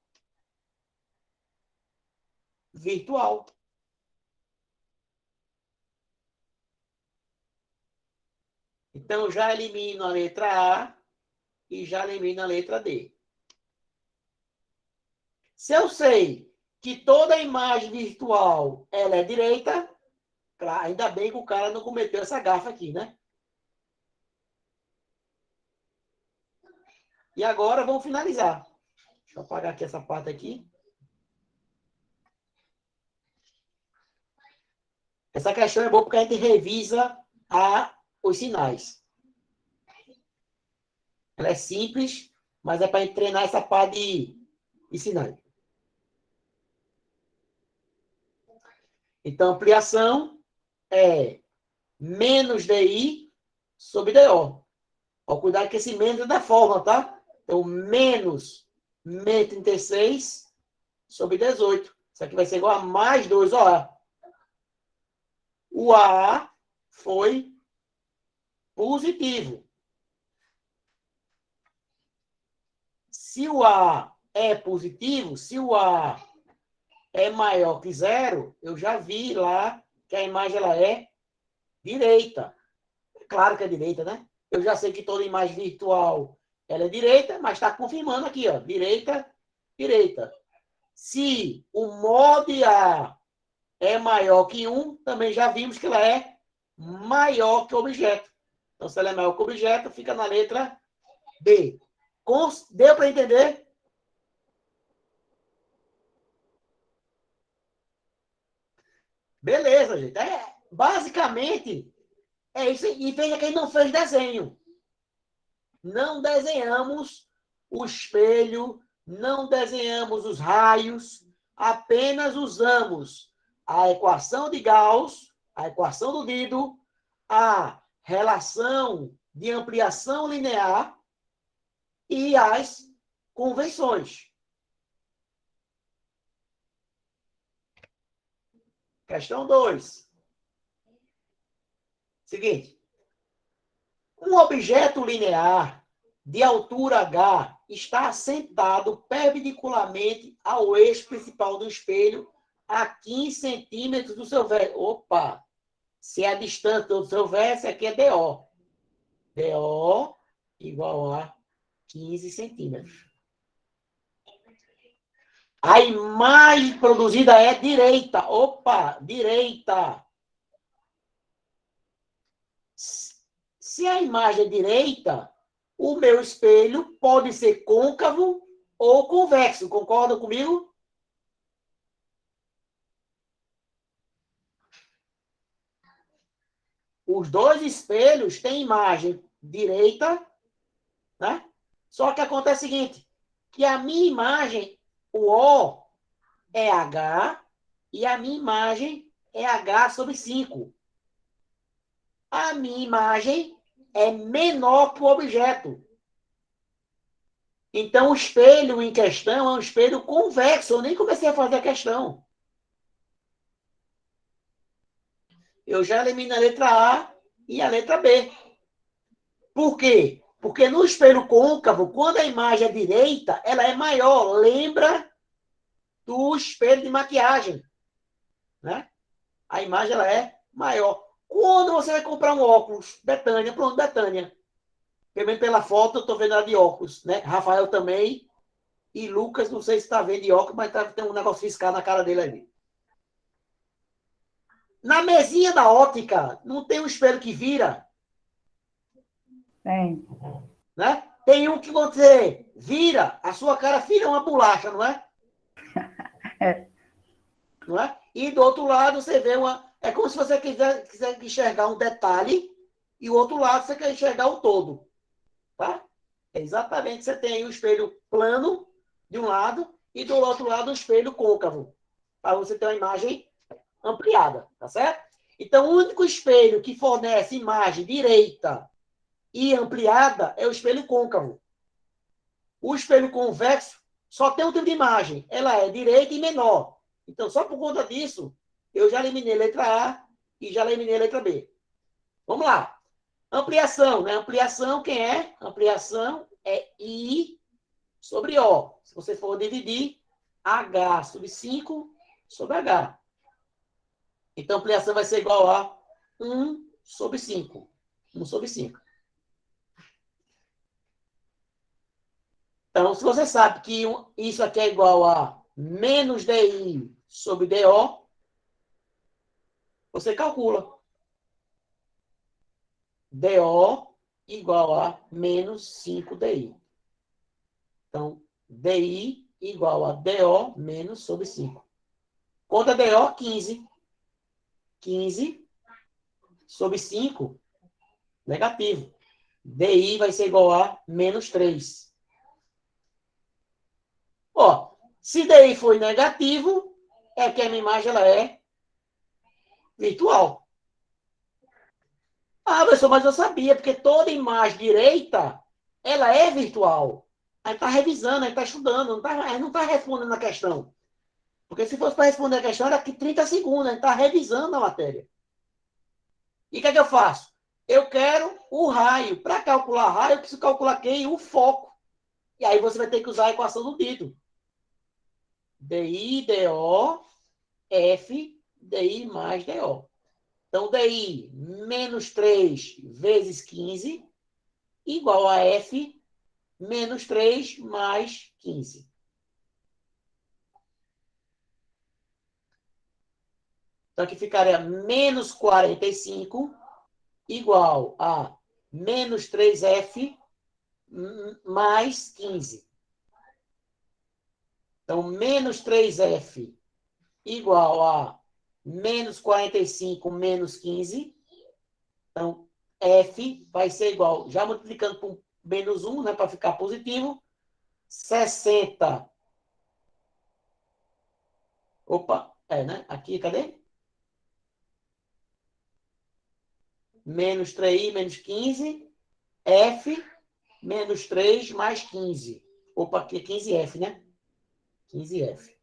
Virtual. Então, já elimino a letra A e já elimino a letra D. Se eu sei que toda imagem virtual ela é direita, claro, ainda bem que o cara não cometeu essa gafa aqui, né? E agora vamos finalizar. Deixa eu apagar aqui essa parte aqui. Essa questão é boa porque a gente revisa os sinais. Ela é simples, mas é para gente treinar essa parte de sinais. Então, ampliação é menos DI sobre DO. Ó, cuidado que esse menos é da fórmula, tá? Então, menos 36 sobre 18. Isso aqui vai ser igual a mais 2 OA. O A foi positivo. Se o A é positivo, se o A é maior que 0, eu já vi lá que a imagem ela é direita. Claro que é direita, né? Eu já sei que toda imagem virtual ela é direita, mas está confirmando aqui, ó, direita, direita. Se o mod A é maior que 1, também já vimos que ela é maior que o objeto. Então, se ela é maior que o objeto, fica na letra B. Deu para entender? Beleza, gente. Basicamente, é isso. E veja que ele não fez desenho. Não desenhamos o espelho, não desenhamos os raios, apenas usamos a equação de Gauss, a equação do Dido, a relação de ampliação linear e as convenções. Questão 2. Seguinte. Um objeto linear de altura h está assentado perpendicularmente ao eixo principal do espelho a 15 centímetros do seu vértice. Opa! Se é a distância do seu vértice, aqui é DO. DO igual a 15 centímetros. A imagem produzida é direita. Opa! Direita. Se a imagem é direita, o meu espelho pode ser côncavo ou convexo. Concordam comigo? os dois espelhos têm imagem direita, né? Só que acontece o seguinte, que a minha imagem, o O é H, e a minha imagem é H sobre 5. A minha imagem é menor que o objeto. Então, o espelho em questão é um espelho convexo. Eu nem comecei a fazer a questão. Eu já elimino a letra A e a letra B. Por quê? Porque no espelho côncavo, quando a imagem é direita, ela é maior. Lembra do espelho de maquiagem, né? A imagem ela é maior. Quando você vai comprar um óculos, Betânia, pronto, Betânia. Pelo menos pela foto, eu estou vendo ela de óculos, né? Rafael também. E Lucas, não sei se está vendo de óculos, mas tem um negócio fiscal na cara dele ali. Na mesinha da óptica, não tem um espelho que vira?
Tem.
Né? Tem um que você vira, a sua cara vira uma bolacha, não é?
É.
Não é? E do outro lado você vê uma... É como se você quiser enxergar um detalhe e o outro lado você quer enxergar o todo. Tá? É exatamente, você tem o espelho plano de um lado e do outro lado o espelho côncavo. Para você ter uma imagem ampliada, tá certo? Então, o único espelho que fornece imagem direita e ampliada é o espelho côncavo. O espelho convexo só tem um tipo de imagem. Ela é direita e menor. Então, só por conta disso, eu já eliminei a letra A e já eliminei a letra B. Vamos lá. Ampliação, né? Ampliação, quem é? Ampliação é I sobre O. Se você for dividir, H sobre 5 sobre H. Então, ampliação vai ser igual a 1 sobre 5. 1 sobre 5. Então, se você sabe que isso aqui é igual a menos DI sobre DO, você calcula. DO igual a menos 5DI. Então, DI igual a DO menos sobre 5. Conta DO, 15. 15 sobre 5, negativo. DI vai ser igual a menos 3. Ó, se DI for negativo, é que a minha imagem ela é virtual. Ah, professor, mas eu sabia, porque toda imagem direita, ela é virtual. Aí está revisando, aí está estudando, não está respondendo a questão. Porque se fosse para responder a questão, era aqui 30 segundos, aí está revisando a matéria. E o que é que eu faço? Eu quero o raio. Para calcular raio, eu preciso calcular quem? O foco. E aí você vai ter que usar a equação do Dito. DI, DO, F, DI mais DO. Então, DI menos 3 vezes 15 igual a F menos 3 mais 15. Então, aqui ficaria menos 45 igual a menos 3F mais 15. Então, menos 3F igual a menos 45 menos 15. Então, F vai ser igual, já multiplicando por menos 1, né, para ficar positivo, 60. Opa, né? Aqui, cadê? Menos 3i menos 15. F menos 3 mais 15. Opa, aqui é 15F, né? 15F.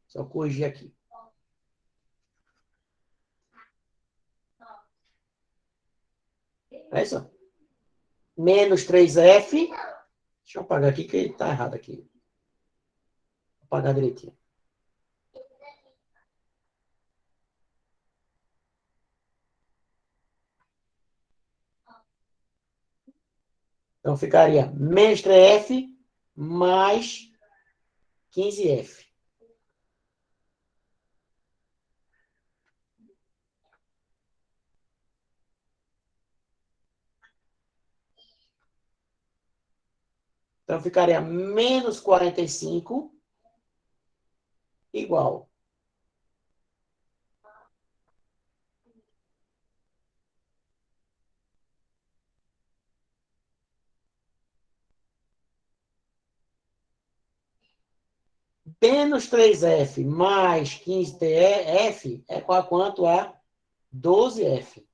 Só corrigir aqui. É isso? Menos 3F. Deixa eu apagar aqui, que está errado aqui. Vou apagar direitinho. Então, ficaria menos 3F mais 15F. Então, ficaria menos 45 igual menos 3F mais 15TF é igual a quanto? A 12F.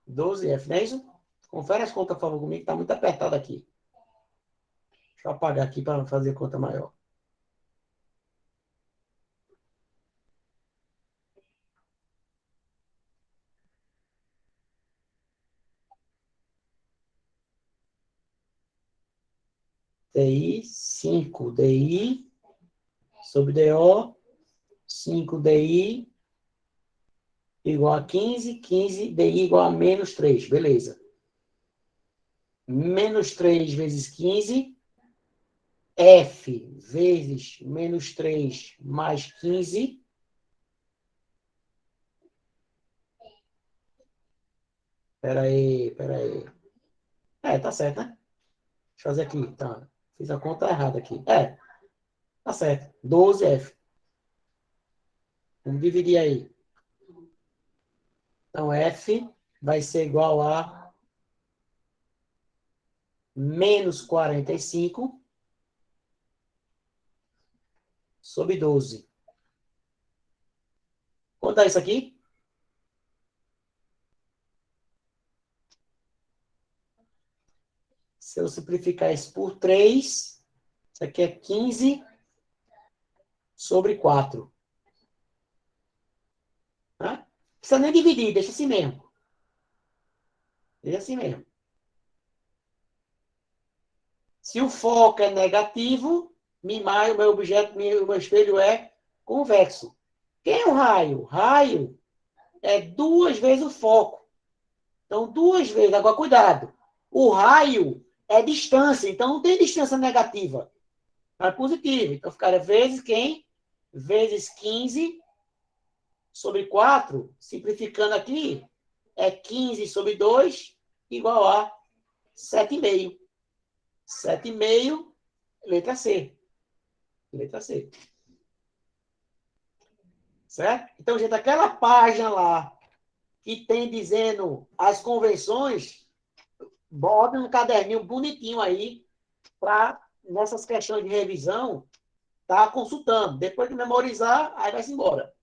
12F, não é isso? Confere as contas, por favor, comigo, que está muito apertado aqui. Deixa eu apagar aqui para fazer conta maior. DI, 5 DI sobre DO, 5 DI igual a 15, 15 DI igual a menos 3, beleza. Menos 3 vezes 15, F vezes menos 3 mais 15. Espera aí. Tá certo, né? Deixa eu fazer aqui, tá. Fiz a conta errada aqui. Tá certo. 12F. Vamos dividir aí. Então, F vai ser igual a menos 45 sobre 12. Quanto é isso aqui? Se eu simplificar isso por 3, isso aqui é 15 sobre 4. Tá? Não precisa nem dividir, deixa assim mesmo. Deixa assim mesmo. Se o foco é negativo, o meu objeto, o meu espelho é convexo. Quem é o raio? Raio é 2 vezes o foco. Então, 2 vezes. Agora, cuidado. O raio é distância, então não tem distância negativa. É positivo. Então, ficaria vezes quem? Vezes 15 sobre 4, simplificando aqui, é 15 sobre 2 igual a 7,5. 7,5, letra C. Letra C. Certo? Então, gente, aquela página lá que tem dizendo as convenções, bota um caderninho bonitinho aí para, nessas questões de revisão, tá consultando. Depois de memorizar, aí vai-se embora.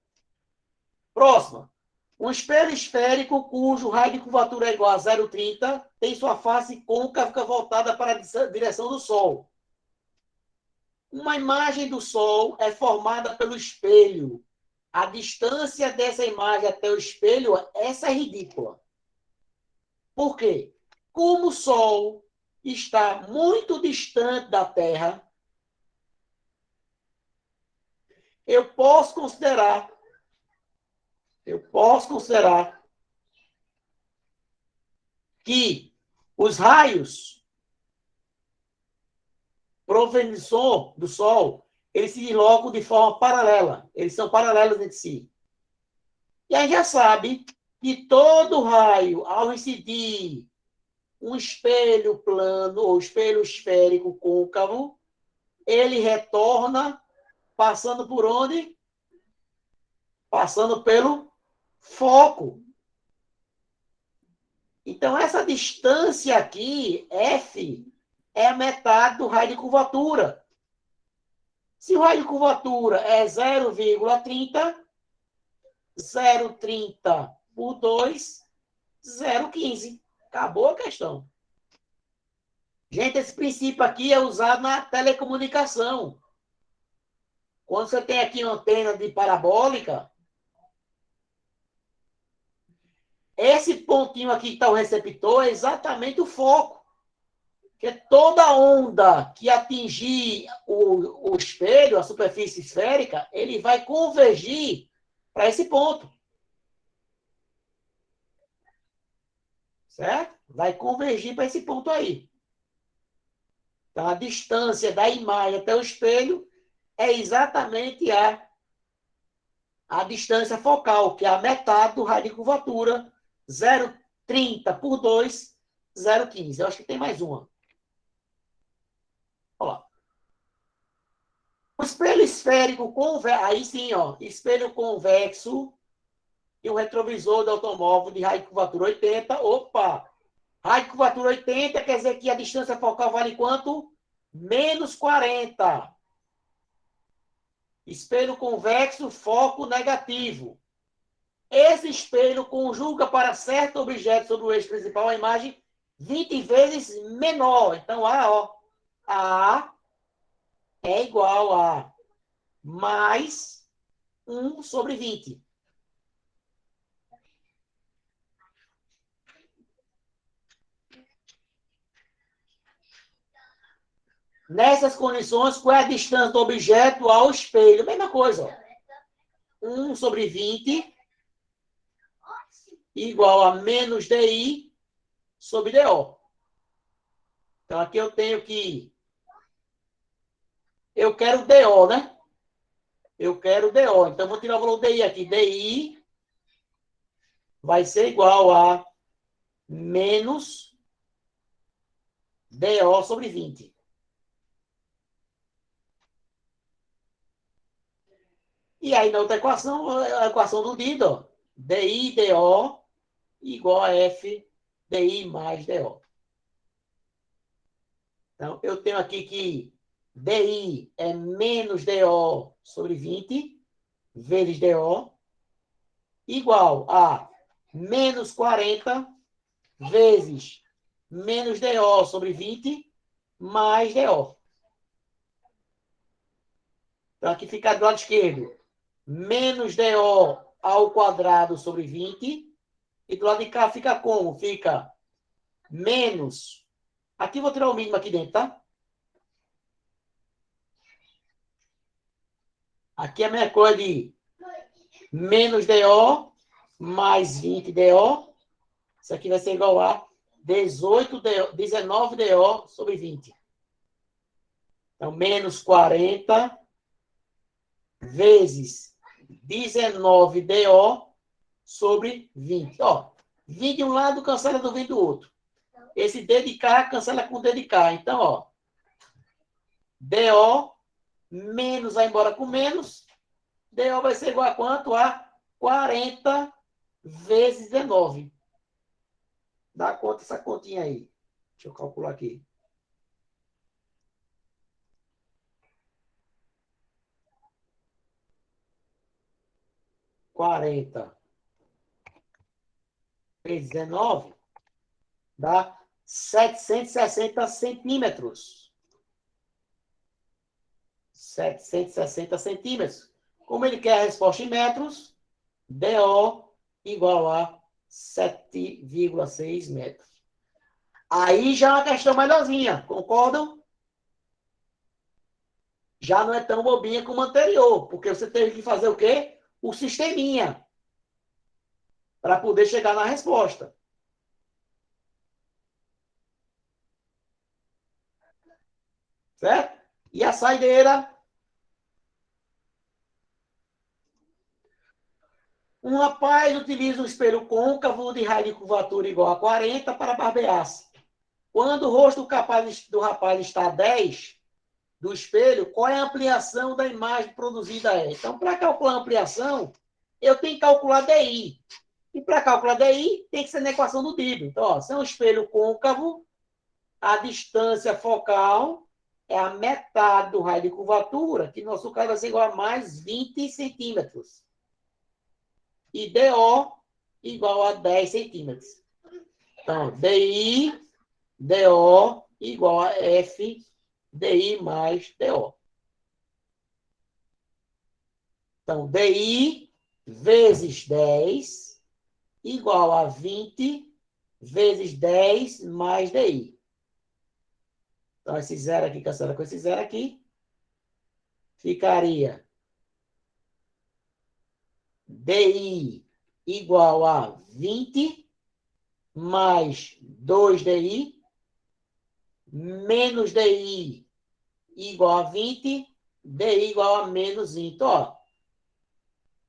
Próxima. Um espelho esférico cujo raio de curvatura é igual a 0,30 tem sua face côncava voltada para a direção do Sol. Uma imagem do Sol é formada pelo espelho. A distância dessa imagem até o espelho, essa é ridícula. Por quê? Como o Sol está muito distante da Terra, eu posso considerar que os raios provenientes do Sol, eles se deslocam de forma paralela. Eles são paralelos entre si. E a gente já sabe que todo raio, ao incidir um espelho plano ou espelho esférico côncavo, ele retorna passando por onde? Passando pelo foco. Então, essa distância aqui, F, é a metade do raio de curvatura. Se o raio de curvatura é 0,30, 0,30 por 2, 0,15. Acabou a questão. Gente, esse princípio aqui é usado na telecomunicação. Quando você tem aqui uma antena de parabólica, esse pontinho aqui que está o receptor é exatamente o foco. Porque toda onda que atingir o espelho, a superfície esférica, ele vai convergir para esse ponto. Certo? Vai convergir para esse ponto aí. Então, a distância da imagem até o espelho é exatamente a distância focal, que é a metade do raio de curvatura, 0,30 por 2, 0,15. Eu acho que tem mais uma. Olha lá. O espelho esférico convexo, aí sim, ó, espelho convexo e o retrovisor do automóvel de raio de curvatura 80. Opa! Raio de curvatura 80 quer dizer que a distância focal vale quanto? Menos 40. Espelho convexo, foco negativo. Esse espelho conjuga para certo objeto sobre o eixo principal a imagem 20 vezes menor. Então, A é igual a mais 1 sobre 20. Nessas condições, qual é a distância do objeto ao espelho? Mesma coisa. Ó. 1 sobre 20 igual a menos DI sobre DO. Então, aqui eu tenho que... Eu quero DO, né? Eu quero DO. Então, eu vou tirar o valor DI aqui. DI vai ser igual a menos DO sobre 20. E aí, na outra equação, a equação do Dido, ó, DI, DO igual a F DI mais DO. Então, eu tenho aqui que DI é menos DO sobre 20 vezes DO igual a menos 40 vezes menos DO sobre 20 mais DO. Então, aqui fica do lado esquerdo menos DO ao quadrado sobre 20. E do lado de cá fica como? Fica menos... Aqui vou tirar o mínimo aqui dentro, tá? Aqui é a mesma coisa de menos DO mais 20 DO. Isso aqui vai ser igual a 19 DO sobre 20. Então, menos 40 vezes 19 DO sobre 20. Ó, 20 de um lado cancela do 20 do outro. Esse D de cá cancela com o D de cá. Então, ó, DO menos vai embora com menos. DO vai ser igual a quanto? A 40 vezes 19. Dá conta essa continha aí. Deixa eu calcular aqui. Quarenta vezes 19 dá 760 centímetros. 760 centímetros. Como ele quer a resposta em metros, DO igual a 7,6 metros. Aí já é uma questão melhorzinha, concordam? Já não é tão bobinha como a anterior, porque você teve que fazer o quê? O sisteminha, para poder chegar na resposta. Certo? E a saideira? Um rapaz utiliza um espelho côncavo de raio de curvatura igual a 40 para barbear-se. Quando o rosto do rapaz está a 10 do espelho, qual é a ampliação da imagem produzida? Então, para calcular a ampliação, eu tenho que calcular DI. E para calcular DI, tem que ser na equação do Dido. Então, ó, se é um espelho côncavo, a distância focal é a metade do raio de curvatura, que no nosso caso vai ser igual a mais 20 centímetros. E DO igual a 10 centímetros. Então, DI, DO igual a F, DI mais DO. Então, DI vezes 10 igual a 20 vezes 10 mais DI. Então, esse zero aqui cancela com esse zero aqui. Ficaria DI igual a 20 mais 2DI menos DI igual a 20, DI igual a menos 20. Então, ó,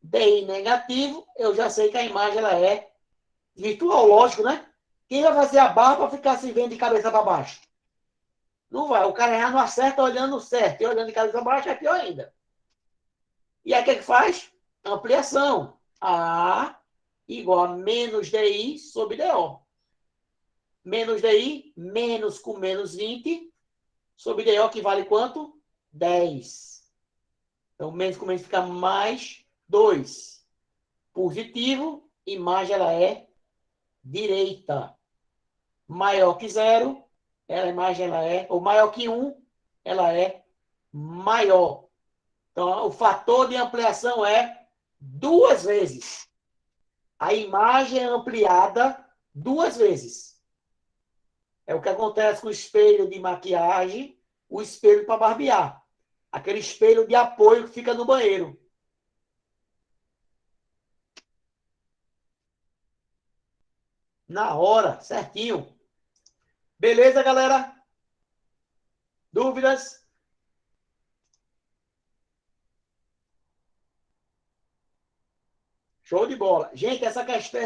DI negativo, eu já sei que a imagem ela é virtual, lógico, né? Quem vai fazer a barra para ficar se vendo de cabeça para baixo? Não vai. O cara já não acerta olhando certo. E olhando de cabeça para baixo é pior ainda. E aí o que faz? Ampliação. A igual a menos DI sobre DO. Menos DI, menos com menos 20, sobre DO que vale quanto? 10. Então, menos com menos fica mais 2. Positivo, imagem ela é direita. Maior que 0, a imagem ela é, ou maior que 1, ela é maior. Então, o fator de ampliação é 2 vezes. A imagem é ampliada 2 vezes. É o que acontece com o espelho de maquiagem, o espelho para barbear. Aquele espelho de apoio que fica no banheiro. Na hora, certinho. Beleza, galera? Dúvidas? Show de bola. Gente, essa questão